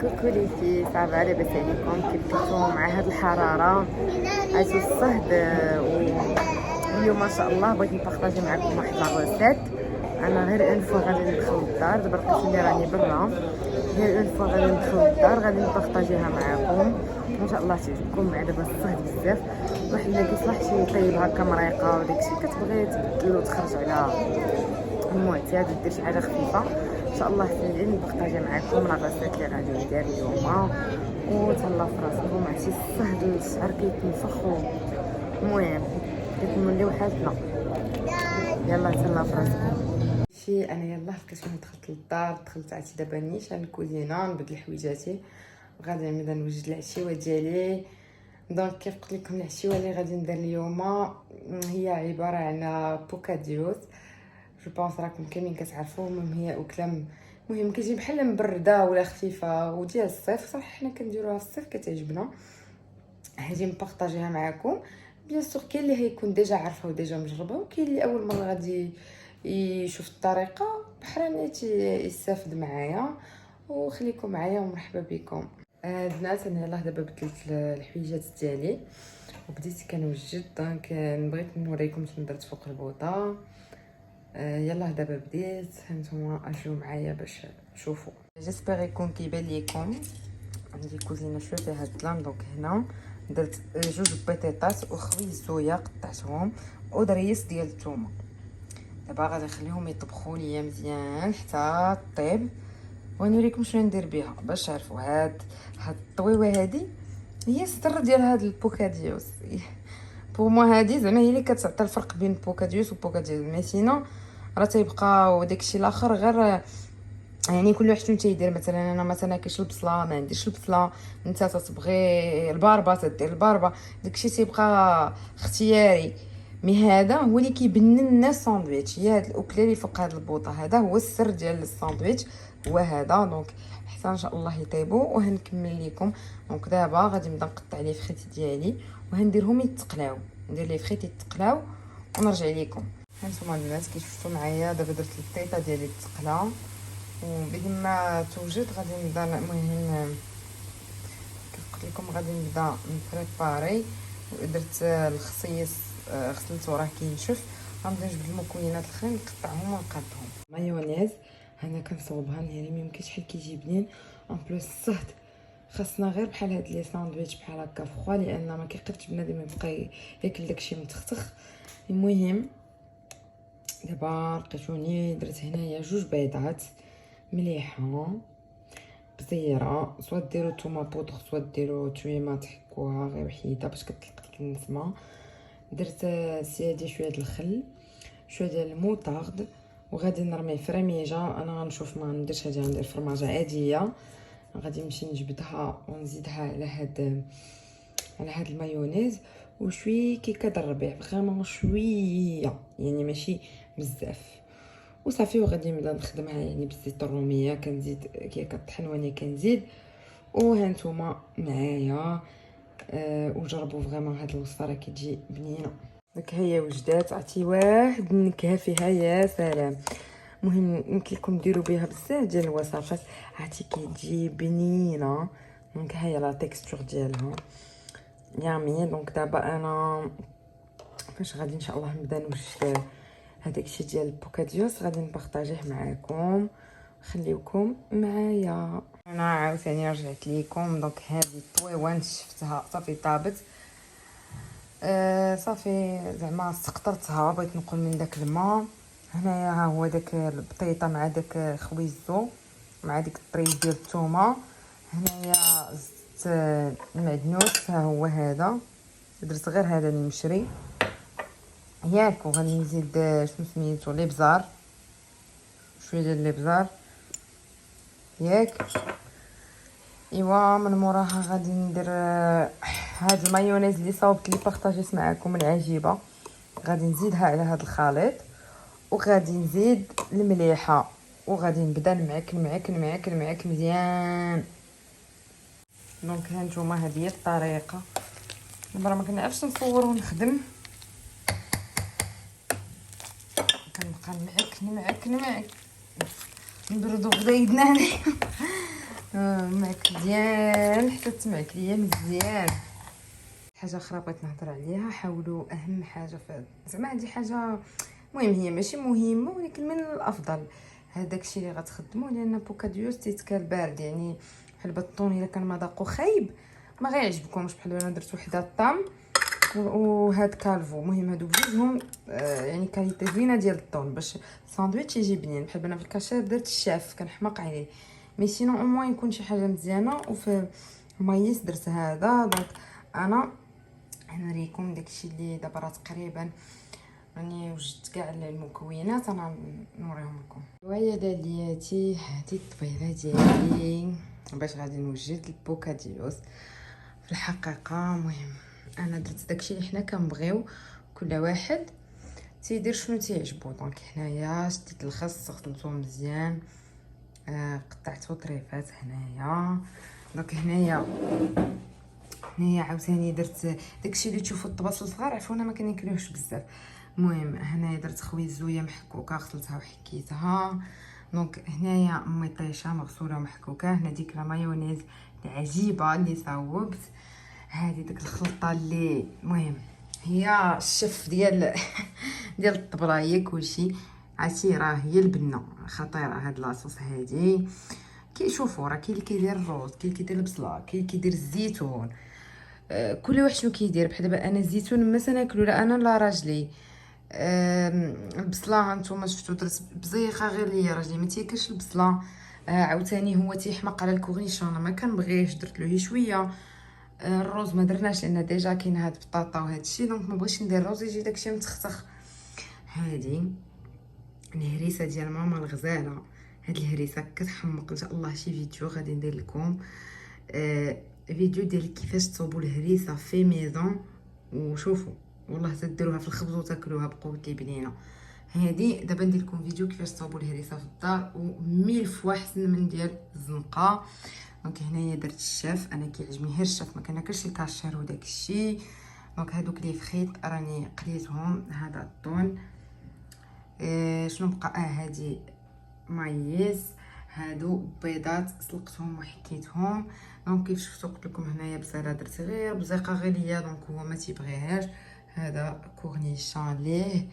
كوكو لي في صافا لاباس عليكم؟ كيف كنتو مع هاد الحراره؟ عاشو الصهد واليوم ما شاء الله بغيت نبارطاجي معكم واحد لاغوسيت. انا غير اون فوا غادي ندخل للدار، دابا لقيتني راني برا، غير اون فوا غادي ندخل للدار غادي نبارطاجيها معكم ان شاء الله تعجبكم. مع دابا الصهد بزاف، واحد ما كيصلحش يطيب هكا مريقه وداكشي، كتبغي تبدل وتخرج على المعتاد ودير شي حاجه خفيفه. ان شاء الله في الليل نبارطاجي معكم لاغوسيت اللي غادي ندير اليوم، وتهلاو في راسكم. عرفتي الصهد الشعر كيتنفخ، المهم كنوليو حالتنا. يلا تهلاو في راسكم. شي انا يلا لقيت فين دخلت للدار، دخلت عرفتي دابا نيشان الكوزينه نبدل حويجاتي وغادي نبدا نوجد العشيوه ديالي. دونك كيف قلت لكم العشيوه اللي غادي ندير اليوم هي عباره عن بوكاديوس. جو بونس راكم كاملين كتعرفوا. المهم هي اكله مهم كتجي بحال مبرده ولا خفيفه وديال الصيف، صح حنا كنديروها في الصيف كتعجبنا. هاجي نبارطاجيها معكم. بيان سور كاين اللي هيكون ديجا عارفها وديجا مجربها، وكاين اللي اول مره غادي يشوف الطريقه بحال نيت يستافد معايا. وخليكم معايا ومرحبا بكم. البنات انا يلاه دابا بدلت الحويجات ديالي وبديت كنوجد. دونك بغيت نوريكم شنو درت فوق البوطه. يلا دابا بديت، هانتوما اجيو معايا باش تشوفوا. جيسبر يكون كيبان ليكم. عندي كوزينه شويه فيها الظلام. دونك هنا درت جوج بيطيطات وخوي زويا قطعتهم ودريس ديال الثومه. دابا غادي نخليهم يطبخوا ليا مزيان حتى طيب، ونوريكم شنو ندير بها باش تعرفوا. هاد الطويوه هادي هي السر ديال هاد البوكاديوس. بور مو هادي زعما هي اللي كتعطي الفرق بين بوكاديوس وبوكاديوس. مي سينو راه تيبقى داكشي الاخر غير يعني كل واحد شنو تيدير. مثلا انا مثلا كاش البصله ما عنديش البصله، انت تتبغي الباربه تدير الباربه، داكشي تيبقى اختياري. مي هذا هو اللي كيبنن لنا الساندويتش، هي هاد الاكله اللي فوق هاد البوطه، هذا هو السر ديال الساندويتش هو هذا. دونك حتى ان شاء الله يطيبوا وهنكمل لكم. دونك دابا غادي نبدا نقطع لي فخيت ديالي وهنديرهم يتقلاو، ندير لي فخيت يتقلاو ونرجع لكم. هانتوما البنات كي شفتوا معايا دابا درت الطيطه ديالي تقلا، وبدل ما توجد غادي نبدا. المهم كيف قلت لكم غادي نبدا نبريباري. درت الخصيص غسلته راه كينشف. غنبدا نجبد المكونات الاخرين نقطعهم ونقادهم. مايونيز انا كنصوبها يعني ميمكنش شحال كيجي بنين. اون بليس الصهد خاصنا غير بحال هاد لي ساندويتش بحال هكا فخوا، لان ما كيقدرش بنادم يبقى ياكل داكشي متختخ. المهم دابا لقيتوني درت هنايا جوج بيضات مليحه بزيره، سوا ديروا توما بودغ سوا ديروا تويمه تحكوها غير وحيده باش كتلقى ديك النسمه. درت سيادي شويه د الخل شويه ديال الموطارد وغادي نرميه في رميجه. انا غنشوف ما نديرش هادي، غندير فرماجه عاديه. غادي نمشي نجبدها ونزيدها على هاد المايونيز وشويه كيكه د الربيع، فريمون شويه يعني ماشي بزاف. وصافي وغادي نبدا نخدمها يعني بالزيت الروميه. كنزيد كي كطحن وانا كنزيد. وهانتوما معايا وجربوا فريمون هاد الوصفه راه كتجي بنينه. داك هي وجدات عطي واحد النكهه فيها يا سلام. المهم يمكن لكم ديروا بها بزاف ديال الوصفات عرفتي كتجي بنينه. دونك هي لا تيكستور ديالها يامي. دونك دابا انا فاش غادي ان شاء الله نبدا نوجد هذاك الشيء ديال البوكاديوس غادي نبارطاجيه معكم. خليوكم معايا. انا عاوتاني رجعت لكم. دونك هذه الطويوه شفتها صافي طابت. صافي زعما سقطرتها، بغيت نقول من داك الماء. هنايا ها هو داك البطيطه مع داك خويزو مع ديك الطريز ديال الثومه. هنايا زدت المعدنوس، ها هو هذا درت غير هذا المشري ياك. وغادي نزيد شنو سميتو الابزار، شويه ديال الابزار ياك. ايوا من موراها غادي ندير هاد المايونيز اللي صاوبت اللي بارطاجيت معكم العجيبه، غادي نزيدها على هاد الخليط وغادي نزيد المليحه وغادي نبدا نمعك مزيان. دونك هانتوما هذه هي الطريقه. دابا ما كنعرفش نصور ونخدم، كنبقى نمعك نبردو غدا يدنا معك مزيان حتى تسمعك ليا مزيان. حاجه اخرى بغيت نهضر عليها، حاولوا اهم حاجه زعما عندي حاجه مهم، هي ماشي مهمه ولكن من الافضل هذاك الشيء اللي غتخدموا، لان بوكاديوس تيتكال بارد، يعني بحال البطون الا كان مذاقو خايب ما غيعجبكمش. بحال انا درت وحده طام وهاد كالفو، المهم هادو بجوجهم يعني كاليتي زينه ديال الطون باش الساندويتش يجي بنين. بحال انا في الكاشير درت الشاف كنحماق عليه، مي سينو او موان يكون شي حاجه مزيانه. وفي مايس درت هذا. دونك انا نوريكم داكشي اللي دابا راه تقريبا راني وجدت كاع المكونات، انا نوريهم لكم. وهي دالياتي هذه الطبيله ديالي باش غادي نوجد البوكاديوس. في الحقيقه مهم انا درت داكشي اللي حنا كنبغيو، كل واحد تيدير شنو تيعجبو. دونك هنايا شديت الخس غسلته مزيان، قطعته طريفات هنايا. دونك هنايا عاوتاني درت داكشي اللي تشوفوا الطباص الصغار عفونا ما كناكلوهش بزاف. المهم هنايا درت خويزويه محكوكه غسلتها وحكيتها. دونك هنايا مطيشه مغسوله ومحكوكه. هنا ديك لا مايونيز العجيبه اللي صاوبت. هذه ديك الخلطه اللي المهم هي الشف ديال ديال الطبله، هي كلشي عرفتي راه هي البنه خطيره. هاد لاصوص هادي كيشوفوا راه كاين اللي كيدير الروز، كاين اللي كيدير البصله، كاين اللي كيدير الزيتون، كل واحد شنو كيدير. بحال دابا انا الزيتون ما سناكلو لا انا لا راجلي. البصله هانتوما شفتوا درت بزيقه غير ليا، راجلي ما تياكلش البصله. عاوتاني هو تيحمق على الكورنيشون، انا ما كنبغيش، درت له هي شويه. الروز ما درناش لان ديجا كاين هاد البطاطا وهاد الشيء، دونك ما بغيتش ندير الروز يجي داكشي متختخ. هادي الهريسه ديال ماما الغزاله، هاد الهريسه كتحمق ان شاء الله. شي فيديو غادي ندير لكم فيديو ديال كيفاش تصوبوا الهريسه في ميزون، وشوفوا والله تديروها في الخبز وتاكلوها بقوه لي بنينه. هادي دابا ندير لكم فيديو كيفاش تصوبوا الهريسه في الدار، وميل فوا احسن من ديال الزنقه. دونك هنايا درت الشاف، انا كيعجبني غير الشاف، ما كناكلش الكاشير وداك الشيء. دونك هادوك لي فخيط راني قليتهم. هذا الطون شنو بقى هادي مايز، هادو بيضات سلقتهم وحكيتهم. دونك كيف شفتوا قلت لكم هنايا بصله درت غير بزيقه غير ليا، دونك هو ما تيبغيهاش. هذا كورنيشون ليه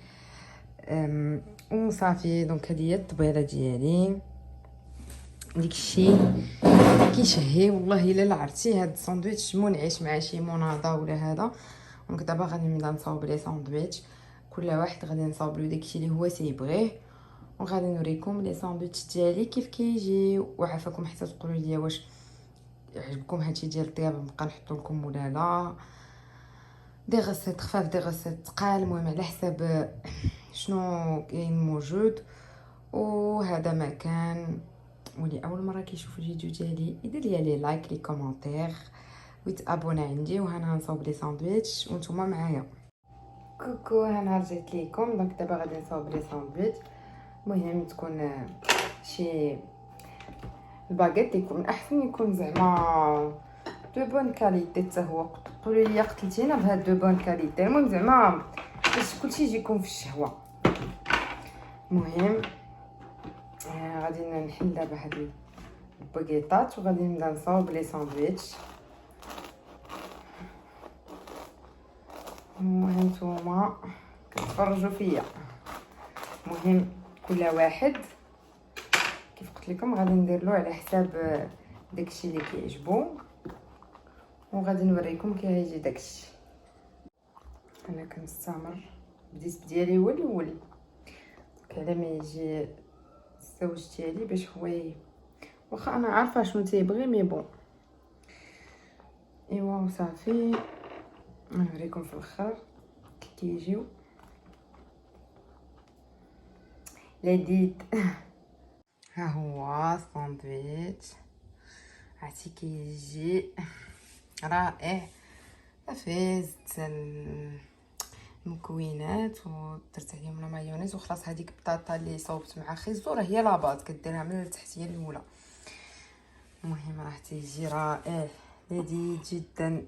وصافي. دونك هذه هي الطبيله ديالي. داكشي كيشهي والله الا لا عرفتي هاد الساندويتش منعش مع شي مناضه ولا هذا. دونك دابا غادي نبدا نصاوب لي ساندويتش، كل واحد غادي نصاوب له داكشي اللي هو تيبغيه، وغادي نوريكم لي ساندويتش ديالي كيف كيجي. وعافاكم حتى تقولوا لي واش يعجبكم هادشي ديال الطياب نبقى نحط لكم ولا لا. دي غسيت خفاف دي غسيت ثقال، المهم على حساب شنو كاين موجود. وهذا ما كان. واللي اول مره كيشوف الفيديو ديالي يدير لي لايك لي كومونتير ويتابونا عندي، وهنا نصاوب لي ساندويتش وانتم معايا. كوكو هنا رجعت ليكم. دونك دابا غادي نصاوب لي ساندويتش. المهم تكون شي الباغيت يكون احسن، يكون زعما دو بون كاليتي. حتى هو قولوا لي قتلتينا بهاد دو بون كاليتي، المهم زعما باش كلشي يجيكم في الشهوه. المهم غادي نحل دابا هاد الباغيطات وغادي نبدا نصاوب لي ساندويتش. وهانتوما كتفرجوا فيا. المهم كل واحد كيف قلت لكم غادي ندير له على حساب داكشي اللي كيعجبو، وغادي نوريكم كي غيجي داكشي. انا كنستمر بديت بديالي هو الاول على ما يجي الزوج ديالي باش هو واخا انا عارفه شنو تيبغي مي بون. ايوا وصافي نوريكم في الاخر كي كيجيو لذيذ. ها هو الساندويتش عرفتي كيجي رائع. صافي زدت المكونات ودرت عليهم لا مايونيز وخلاص. هذيك البطاطا اللي صوبت مع خيزو راه هي لاباط كديرها من التحت هي الاولى. المهم راه تيجي رائع لذيذ جدا.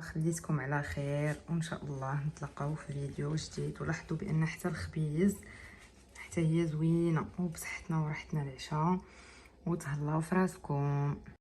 خليتكم على خير وان شاء الله نتلاقاو في فيديو جديد. ولاحظوا بان حتى الخبيز حتى هي زوينه وبصحتنا وراحتنا العشاء. وتهلاو في راسكم.